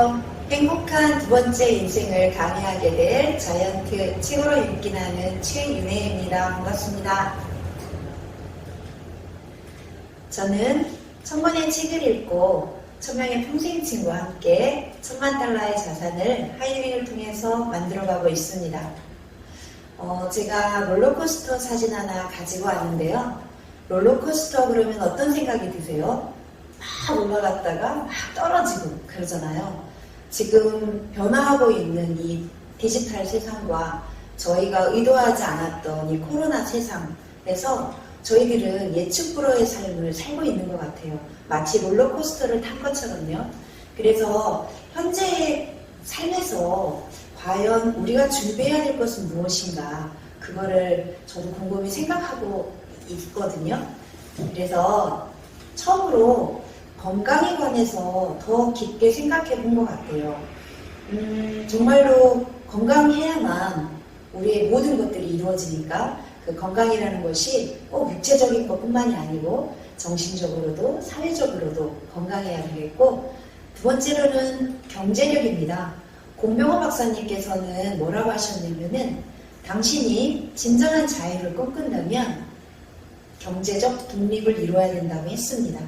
안녕하세요. 행복한 두 번째 인생을 강의하게 될 자이언트 책으로 읽기 나는 최윤혜입니다. 반갑습니다. 저는 1000권의 책을 읽고 1000명의 평생 친구와 함께 1000만 달러의 자산을 하이링을 통해서 만들어가고 있습니다. 제가 롤러코스터 사진 하나 가지고 왔는데요. 롤러코스터 그러면 어떤 생각이 드세요? 막 올라갔다가 막 떨어지고 그러잖아요. 지금 변화하고 있는 이 디지털 세상과 저희가 의도하지 않았던 이 코로나 세상에서 저희들은 예측 불허의 삶을 살고 있는 것 같아요. 마치 롤러코스터를 탄 것처럼요. 그래서 현재의 삶에서 과연 우리가 준비해야 될 것은 무엇인가, 그거를 저도 곰곰이 생각하고 있거든요. 그래서 처음으로 건강에 관해서 더 깊게 생각해 본 것 같아요. 정말로 건강해야만 우리의 모든 것들이 이루어지니까 그 건강이라는 것이 꼭 육체적인 것뿐만이 아니고 정신적으로도 사회적으로도 건강해야 되겠고, 두 번째로는 경제력입니다. 공병호 박사님께서는 뭐라고 하셨냐면은, 당신이 진정한 자유를 꿈꾼다면 경제적 독립을 이루어야 된다고 했습니다.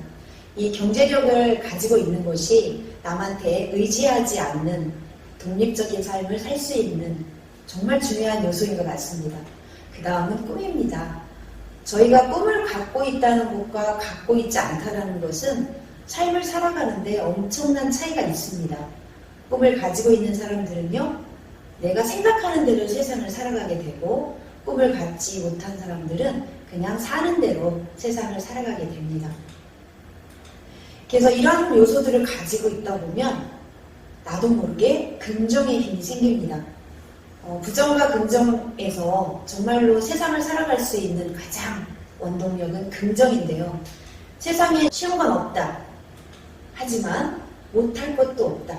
이 경제력을 가지고 있는 것이 남한테 의지하지 않는 독립적인 삶을 살 수 있는 정말 중요한 요소인 것 같습니다. 그 다음은 꿈입니다. 저희가 꿈을 갖고 있다는 것과 갖고 있지 않다는 것은 삶을 살아가는데 엄청난 차이가 있습니다. 꿈을 가지고 있는 사람들은요, 내가 생각하는 대로 세상을 살아가게 되고, 꿈을 갖지 못한 사람들은 그냥 사는 대로 세상을 살아가게 됩니다. 그래서 이러한 요소들을 가지고 있다 보면 나도 모르게 긍정의 힘이 생깁니다. 부정과 긍정에서 정말로 세상을 살아갈 수 있는 가장 원동력은 긍정인데요. 세상에 쉬운 건 없다. 하지만 못할 것도 없다.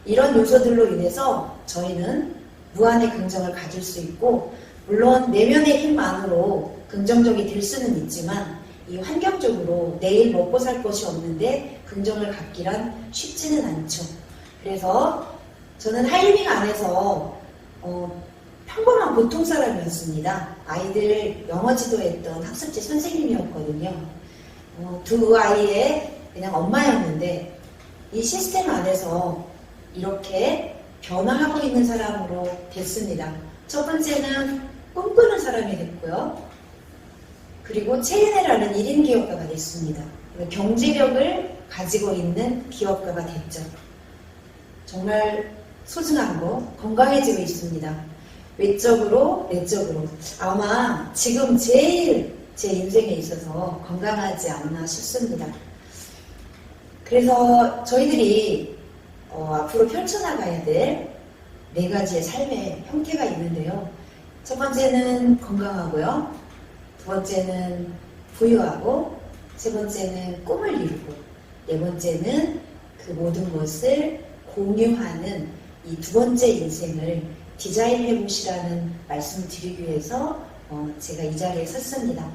이런 요소들로 인해서 저희는 무한의 긍정을 가질 수 있고, 물론 내면의 힘만으로 긍정적이 될 수는 있지만 이 환경적으로 내일 먹고 살 것이 없는데 긍정을 갖기란 쉽지는 않죠. 그래서 저는 하이링 안에서 평범한 보통 사람이었습니다. 아이들 영어 지도했던 학습지 선생님이었거든요. 두 아이의 그냥 엄마였는데 이 시스템 안에서 이렇게 변화하고 있는 사람으로 됐습니다. 첫 번째는 꿈꾸는 사람이 됐고요. 그리고 체인회라는 1인 기업가가 됐습니다. 경제력을 가지고 있는 기업가가 됐죠. 정말 소중한 거, 건강해지고 있습니다. 외적으로, 내적으로. 아마 지금 제일 제 인생에 있어서 건강하지 않나 싶습니다. 그래서 저희들이 앞으로 펼쳐나가야 될 4가지의 삶의 형태가 있는데요. 첫 번째는 건강하고요. 두 번째는 부유하고, 세 번째는 꿈을 이루고, 네 번째는 그 모든 것을 공유하는 이 두 번째 인생을 디자인해 보시라는 말씀을 드리기 위해서 제가 이 자리에 섰습니다.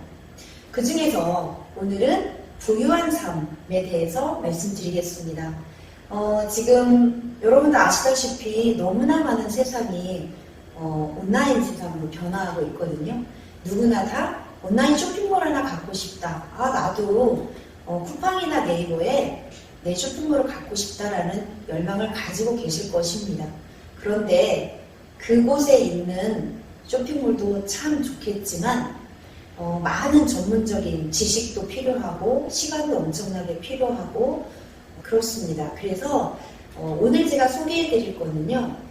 그 중에서 오늘은 부유한 삶에 대해서 말씀드리겠습니다. 지금 여러분도 아시다시피 너무나 많은 세상이 온라인 세상으로 변화하고 있거든요. 누구나 다 온라인 쇼핑몰 하나 갖고 싶다. 나도 쿠팡이나 네이버에 내 쇼핑몰을 갖고 싶다라는 열망을 가지고 계실 것입니다. 그런데 그곳에 있는 쇼핑몰도 참 좋겠지만 많은 전문적인 지식도 필요하고 시간도 엄청나게 필요하고 그렇습니다. 그래서 오늘 제가 소개해 드릴 거는요,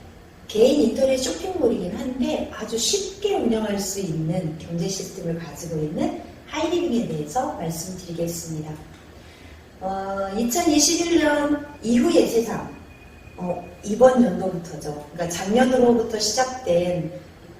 개인 인터넷 쇼핑몰이긴 한데 아주 쉽게 운영할 수 있는 경제 시스템을 가지고 있는 하이리빙에 대해서 말씀드리겠습니다. 2021년 이후의 세상, 이번 연도부터죠. 그러니까 작년으로부터 시작된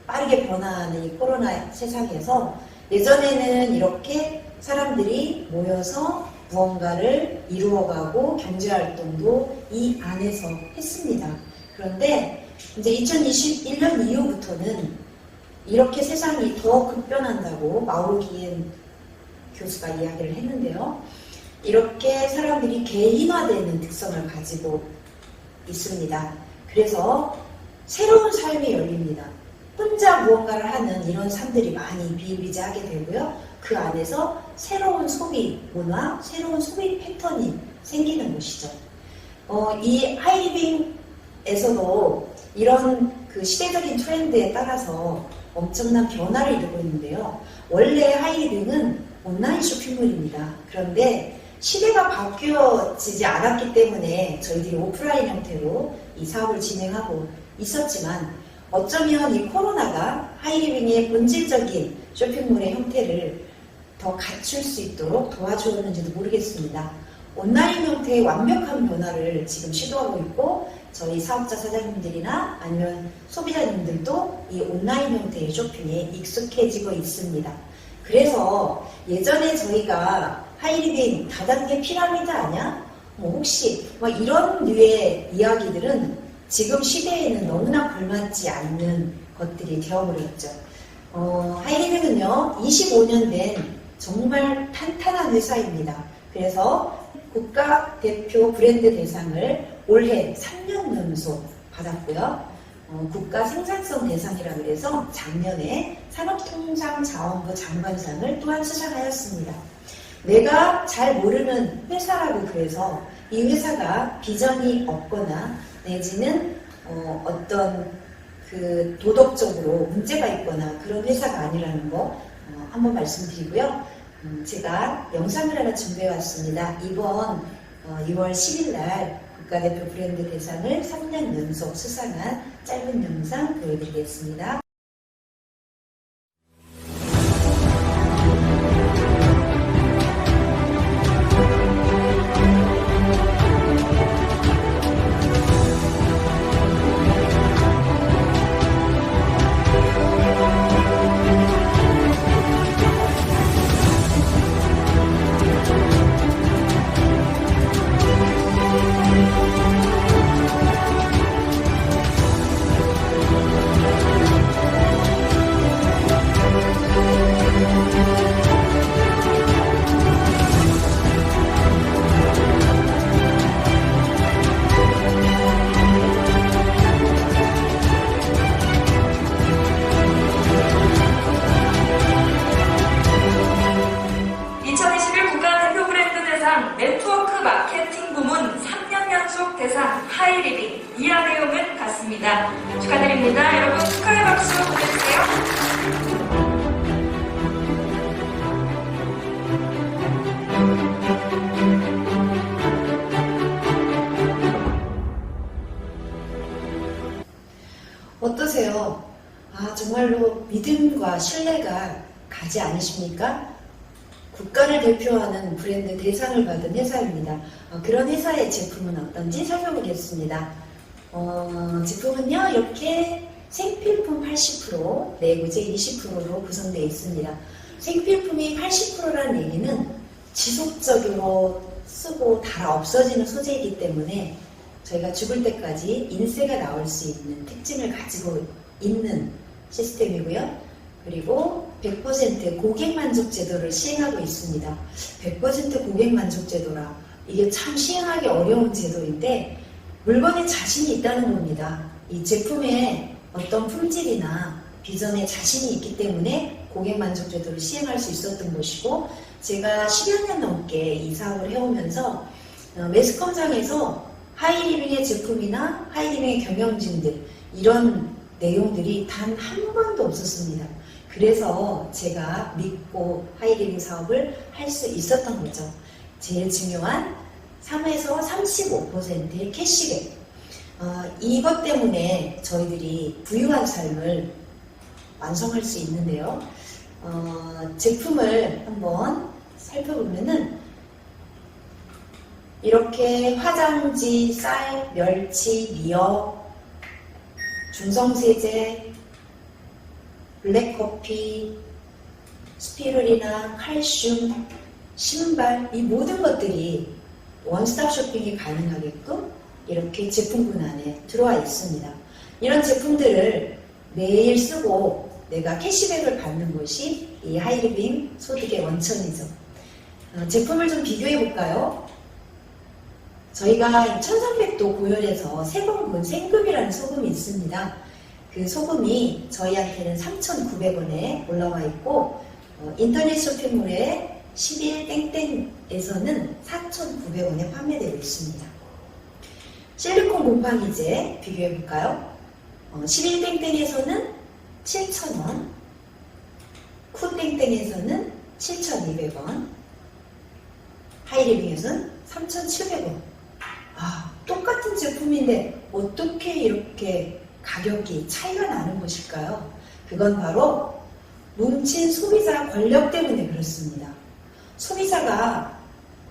빠르게 변화하는 이 코로나 세상에서 예전에는 이렇게 사람들이 모여서 무언가를 이루어가고 경제활동도 이 안에서 했습니다. 그런데 이제 2021년 이후부터는 이렇게 세상이 더 급변한다고 마우로 기엔 교수가 이야기를 했는데요. 이렇게 사람들이 개인화되는 특성을 가지고 있습니다. 그래서 새로운 삶이 열립니다. 혼자 무언가를 하는 이런 삶들이 많이 비일비재하게 되고요. 그 안에서 새로운 소비 문화, 새로운 소비 패턴이 생기는 것이죠. 이 하이리빙에서도 이런 그 시대적인 트렌드에 따라서 엄청난 변화를 이루고 있는데요. 원래 하이리빙은 온라인 쇼핑몰입니다. 그런데 시대가 바뀌어지지 않았기 때문에 저희들이 오프라인 형태로 이 사업을 진행하고 있었지만 어쩌면 이 코로나가 하이리빙의 본질적인 쇼핑몰의 형태를 더 갖출 수 있도록 도와주었는지도 모르겠습니다. 온라인 형태의 완벽한 변화를 지금 시도하고 있고 저희 사업자 사장님들이나 아니면 소비자님들도 이 온라인 형태의 쇼핑에 익숙해지고 있습니다. 그래서 예전에 저희가 하이리빙 다단계 피라미드 아냐? 혹시 이런 류의 이야기들은 지금 시대에는 너무나 걸맞지 않는 것들이 되어버렸죠. 하이리빙은요 25년 된 정말 탄탄한 회사입니다. 그래서 국가대표 브랜드 대상을 올해 3년 연속 받았고요. 국가 생산성 대상이라고 해서 작년에 산업통상자원부 장관상을 또한 수상하였습니다. 내가 잘 모르는 회사라고 그래서 이 회사가 비전이 없거나 내지는 어떤 그 도덕적으로 문제가 있거나 그런 회사가 아니라는 거 한번 말씀드리고요. 제가 영상을 하나 준비해 왔습니다. 이번 6월 10일 날 국가대표 브랜드 대상을 3년 연속 수상한 짧은 영상 보여드리겠습니다. 네트워크 마케팅 부문 3년 연속 대상 하이리빙 이하 내용은 같습니다. 축하드립니다. 여러분 축하의 박수 보내주세요. 어떠세요? 정말로 믿음과 신뢰가 가지 않으십니까? 국가를 대표하는 브랜드 대상을 받은 회사입니다. 그런 회사의 제품은 어떤지 살펴보겠습니다. 제품은요 이렇게 생필품 80%, 내구재 20%로 구성되어 있습니다. 생필품이 80%라는 얘기는 지속적으로 쓰고 다 없어지는 소재이기 때문에 저희가 죽을 때까지 인쇄가 나올 수 있는 특징을 가지고 있는 시스템이고요. 그리고 100% 고객 만족 제도를 시행하고 있습니다. 100% 고객 만족 제도라 이게 참 시행하기 어려운 제도인데 물건에 자신이 있다는 겁니다. 이 제품에 어떤 품질이나 비전에 자신이 있기 때문에 고객 만족 제도를 시행할 수 있었던 것이고 제가 10여 년 넘게 이 사업을 해오면서 매스컴상에서 하이리빙의 제품이나 하이리빙의 경영진들 이런 내용들이 단 한 번도 없었습니다. 그래서 제가 믿고 하이리빙 사업을 할 수 있었던 거죠. 제일 중요한 3에서 35%의 캐시백. 이것 때문에 저희들이 부유한 삶을 완성할 수 있는데요. 제품을 한번 살펴보면은 이렇게 화장지, 쌀, 멸치, 미역, 중성세제, 블랙커피, 스피루리나, 칼슘, 신발 이 모든 것들이 원스톱 쇼핑이 가능하게끔 이렇게 제품군 안에 들어와 있습니다. 이런 제품들을 매일 쓰고 내가 캐시백을 받는 것이 이 하이리빙 소득의 원천이죠. 제품을 좀 비교해 볼까요? 저희가 1300도 고열에서 세번군 생금이라는 소금이 있습니다. 그 소금이 저희한테는 3,900원에 올라와 있고 인터넷 쇼핑몰에 11땡땡에서는 4,900원에 판매되고 있습니다. 실리콘 곰팡이제 비교해 볼까요? 11땡땡에서는 7,000원, 쿠땡땡에서는 7,200원, 하이리빙에서는 3,700원. 똑같은 제품인데 어떻게 이렇게 가격이 차이가 나는 것일까요? 그건 바로 뭉친 소비자 권력 때문에 그렇습니다. 소비자가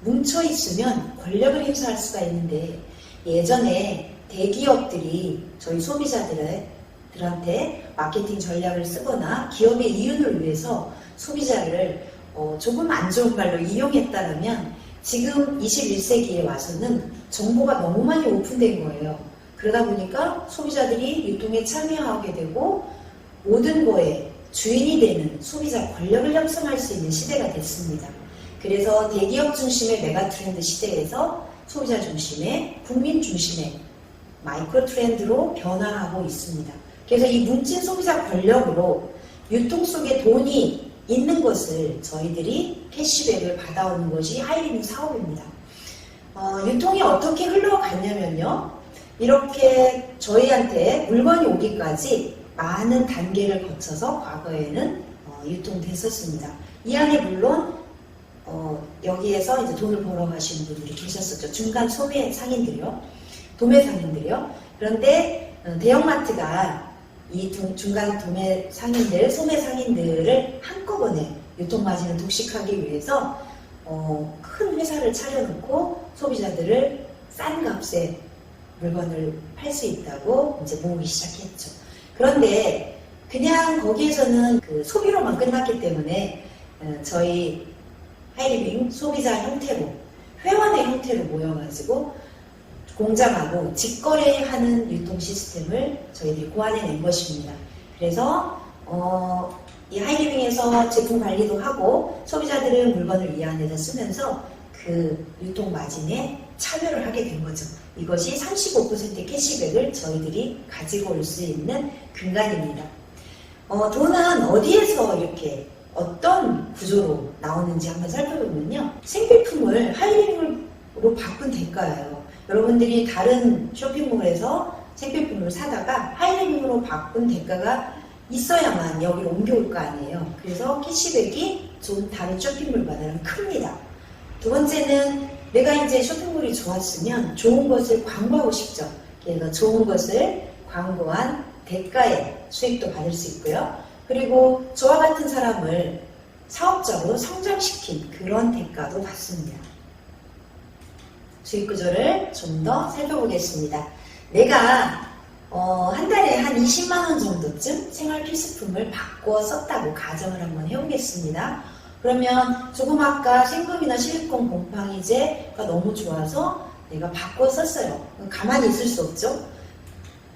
뭉쳐있으면 권력을 행사할 수가 있는데 예전에 대기업들이 저희 소비자들한테 마케팅 전략을 쓰거나 기업의 이윤을 위해서 소비자를 조금 안 좋은 말로 이용했다면 지금 21세기에 와서는 정보가 너무 많이 오픈된 거예요. 그러다 보니까 소비자들이 유통에 참여하게 되고 모든 거에 주인이 되는 소비자 권력을 형성할 수 있는 시대가 됐습니다. 그래서 대기업 중심의 메가 트렌드 시대에서 소비자 중심의 국민 중심의 마이크로 트렌드로 변화하고 있습니다. 그래서 이 뭉친 소비자 권력으로 유통 속에 돈이 있는 것을 저희들이 캐시백을 받아오는 것이 하이리빙 사업입니다. 유통이 어떻게 흘러갔냐면요. 이렇게 저희한테 물건이 오기까지 많은 단계를 거쳐서 과거에는 유통됐었습니다. 이 안에 물론 여기에서 이제 돈을 벌어 가시는 분들이 계셨었죠. 중간 소매 상인들이요. 도매 상인들이요. 그런데 대형마트가 이 중간 도매 상인들, 소매 상인들을 한꺼번에 유통마진을 독식하기 위해서 큰 회사를 차려놓고 소비자들을 싼 값에 물건을 팔 수 있다고 이제 모으기 시작했죠. 그런데 그냥 거기에서는 그 소비로만 끝났기 때문에 저희 하이리빙 소비자 형태로 회원의 형태로 모여가지고 공장하고 직거래하는 유통 시스템을 저희들이 고안해낸 것입니다. 그래서 이 하이리빙에서 제품 관리도 하고 소비자들은 물건을 이 안에서 쓰면서 그 유통 마진에 참여를 하게 된 거죠. 이것이 35% 캐시백을 저희들이 가지고 올 수 있는 근간입니다. 돈은 어디에서 이렇게 어떤 구조로 나오는지 한번 살펴보면요. 생필품을 하이리빙으로 바꾼 대가예요. 여러분들이 다른 쇼핑몰에서 생필품을 사다가 하이리빙으로 바꾼 대가가 있어야만 여기로 옮겨올 거 아니에요. 그래서 캐시백이 좀 다른 쇼핑몰보다는 큽니다. 두 번째는 내가 이제 쇼핑몰이 좋았으면 좋은 것을 광고하고 싶죠. 그래서 좋은 것을 광고한 대가의 수익도 받을 수 있고요. 그리고 저와 같은 사람을 사업자로 성장시킨 그런 대가도 받습니다. 수익 구조를 좀 더 살펴보겠습니다. 내가 한 달에 한 20만 원 정도쯤 생활 필수품을 바꿔 썼다고 가정을 한번 해보겠습니다. 그러면 조금 아까 생금이나 실리콘 곰팡이제가 너무 좋아서 내가 바꿔 썼어요. 가만히 있을 수 없죠.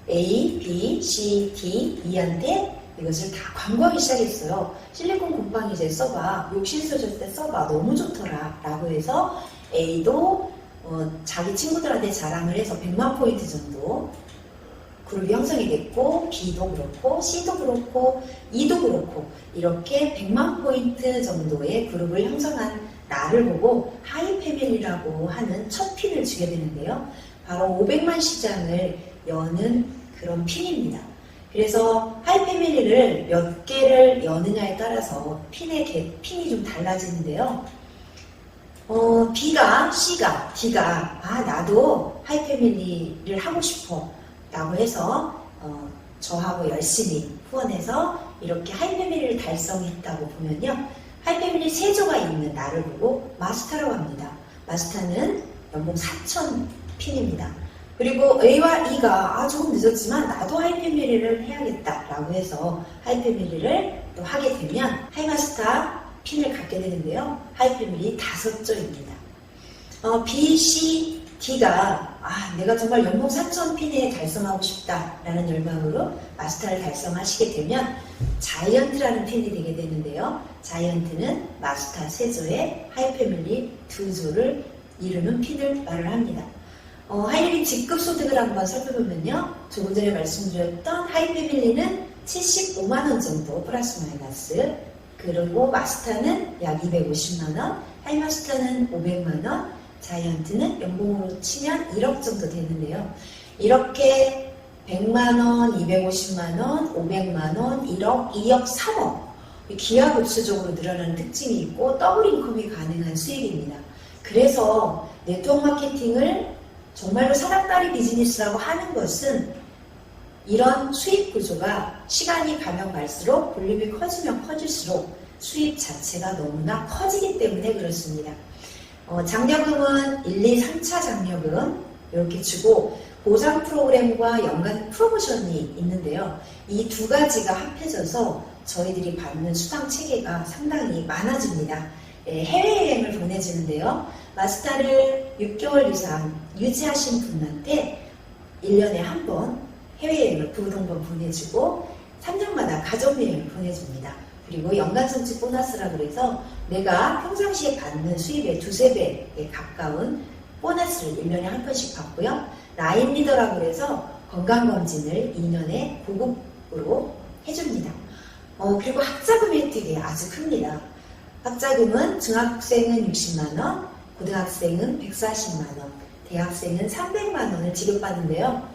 A, B, C, D, E한테 이것을 다 광고하기 시작했어요. 실리콘 곰팡이제 써봐. 욕실 쓰실 때 써봐. 너무 좋더라. 라고 해서 A도 자기 친구들한테 자랑을 해서 100만 포인트 정도 그룹이 형성이 됐고 B도 그렇고 C도 그렇고 E도 그렇고 이렇게 100만 포인트 정도의 그룹을 형성한 나를 보고 하이패밀리라고 하는 첫 핀을 주게 되는데요. 바로 500만 시장을 여는 그런 핀입니다. 그래서 하이패밀리를 몇 개를 여느냐에 따라서 핀이 좀 달라지는데요. B가, C가, D가 나도 하이패밀리를 하고 싶어 라고 해서 저하고 열심히 후원해서 이렇게 하이패밀리를 달성했다고 보면요. 하이패밀리 세조가 있는 나를 보고 마스터라고 합니다. 마스터는 연봉 4,000 핀입니다. 그리고 A와 E가 조금 늦었지만 나도 하이패밀리를 해야겠다 라고 해서 하이패밀리를 또 하게 되면 하이마스터 핀을 갖게 되는데요. 하이패밀리 5조입니다. B, C, D가 내가 정말 연봉 4,000 핀에 달성하고 싶다라는 열망으로 마스터를 달성하시게 되면 자이언트라는 핀이 되게 되는데요. 자이언트는 마스터 3조에 하이패밀리 2조를 이루는 핀을 말을 합니다. 하이리빙 직급 소득을 한번 살펴보면요. 조금 전에 말씀드렸던 하이패밀리는 75만원 정도 플러스 마이너스, 그리고 마스터는 약 250만원, 하이마스터는 500만원, 자이언트는 연봉으로 치면 1억 정도 되는데요. 이렇게 100만원, 250만원, 500만원, 1억, 2억, 3억 기하급수적으로 늘어나는 특징이 있고 더블 인컴이 가능한 수익입니다. 그래서 네트워크 마케팅을 정말로 사닥다리 비즈니스라고 하는 것은 이런 수익 구조가 시간이 가면 갈수록 볼륨이 커지면 커질수록 수익 자체가 너무나 커지기 때문에 그렇습니다. 장려금은 1, 2, 3차 장려금 이렇게 주고 보상 프로그램과 연간 프로모션이 있는데요. 이 두 가지가 합해져서 저희들이 받는 수당 체계가 상당히 많아집니다. 해외여행을 보내주는데요. 마스터를 6개월 이상 유지하신 분한테 1년에 한 번 해외여행을 부동번 보내주고 3년마다 가족여행을 보내줍니다. 그리고 연간 성취 보너스라고 해서 내가 평상시에 받는 수입의 2~3배에 가까운 보너스를 1년에 한 번씩 받고요. 라인 리더라고 해서 건강검진을 2년에 고급으로 해줍니다. 그리고 학자금 혜택이 아주 큽니다. 학자금은 중학생은 60만원, 고등학생은 140만원, 대학생은 300만원을 지급받는데요.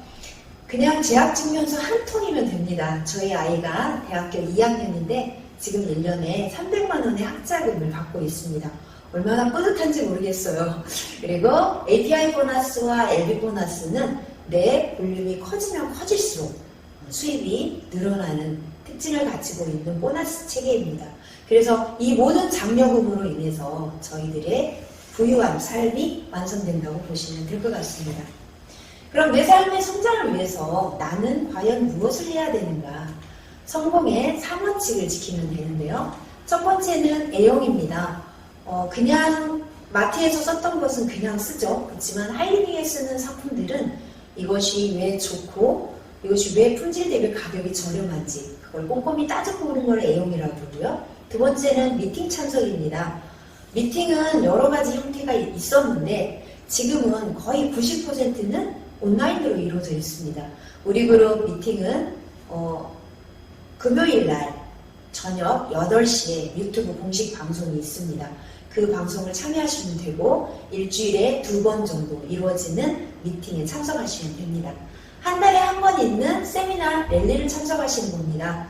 그냥 재학증명서 한 통이면 됩니다. 저희 아이가 대학교 2학년인데 지금 1년에 300만원의 학자금을 받고 있습니다. 얼마나 뿌듯한지 모르겠어요. 그리고 API 보너스와 LB 보너스는 내 볼륨이 커지면 커질수록 수입이 늘어나는 특징을 가지고 있는 보너스 체계입니다. 그래서 이 모든 장려금으로 인해서 저희들의 부유한 삶이 완성된다고 보시면 될 것 같습니다. 그럼 내 삶의 성장을 위해서 나는 과연 무엇을 해야 되는가? 성공의 3원칙을 지키면 되는데요. 첫 번째는 애용입니다. 그냥 마트에서 썼던 것은 그냥 쓰죠. 그렇지만 하이리빙에 쓰는 상품들은 이것이 왜 좋고 이것이 왜 품질 대비 가격이 저렴한지 그걸 꼼꼼히 따져보는 걸 애용이라고 부르고요. 두 번째는 미팅 참석입니다. 미팅은 여러 가지 형태가 있었는데 지금은 거의 90%는 온라인으로 이루어져 있습니다. 우리 그룹 미팅은 금요일 날 저녁 8시에 유튜브 공식 방송이 있습니다. 그 방송을 참여하시면 되고 일주일에 2번 정도 이루어지는 미팅에 참석하시면 됩니다. 한 달에 한 번 있는 세미나 랠리를 참석하시는 겁니다.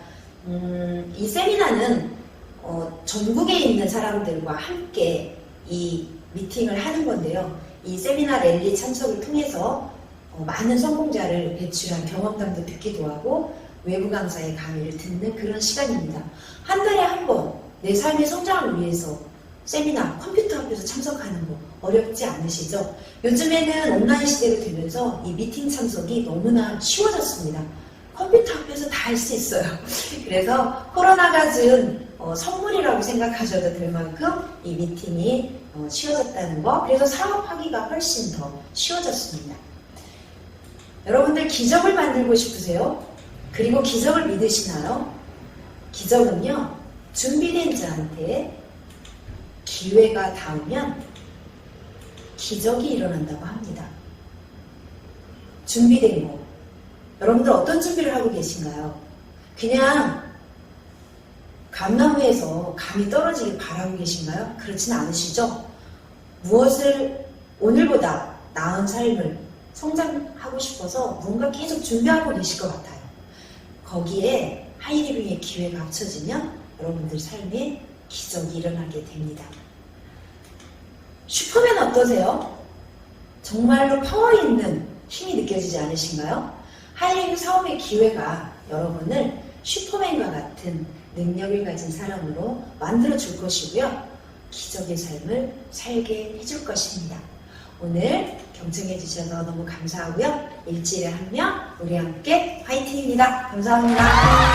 이 세미나는 전국에 있는 사람들과 함께 이 미팅을 하는 건데요. 이 세미나 랠리 참석을 통해서 많은 성공자를 배출한 경험담도 듣기도 하고 외부 강사의 강의를 듣는 그런 시간입니다. 한 달에 한 번 내 삶의 성장을 위해서 세미나, 컴퓨터 앞에서 참석하는 거 어렵지 않으시죠? 요즘에는 온라인 시대가 되면서 이 미팅 참석이 너무나 쉬워졌습니다. 컴퓨터 앞에서 다 할 수 있어요. 그래서 코로나가 준 선물이라고 생각하셔도 될 만큼 이 미팅이 쉬워졌다는 거, 그래서 사업하기가 훨씬 더 쉬워졌습니다. 여러분들 기적을 만들고 싶으세요? 그리고 기적을 믿으시나요? 기적은요, 준비된 자한테 기회가 닿으면 기적이 일어난다고 합니다. 준비된 거. 여러분들 어떤 준비를 하고 계신가요? 그냥 감나무에서 감이 떨어지길 바라고 계신가요? 그렇지는 않으시죠? 무엇을 오늘보다 나은 삶을 성장하고 싶어서 뭔가 계속 준비하고 계실 것 같아요. 거기에 하이리빙의 기회가 합쳐지면 여러분들 삶에 기적이 일어나게 됩니다. 슈퍼맨 어떠세요? 정말로 파워 있는 힘이 느껴지지 않으신가요? 하이리빙 사업의 기회가 여러분을 슈퍼맨과 같은 능력을 가진 사람으로 만들어 줄 것이고요. 기적의 삶을 살게 해줄 것입니다. 오늘 경청해 주셔서 너무 감사하고요. 일주일에 한 명 우리 함께 화이팅입니다. 감사합니다.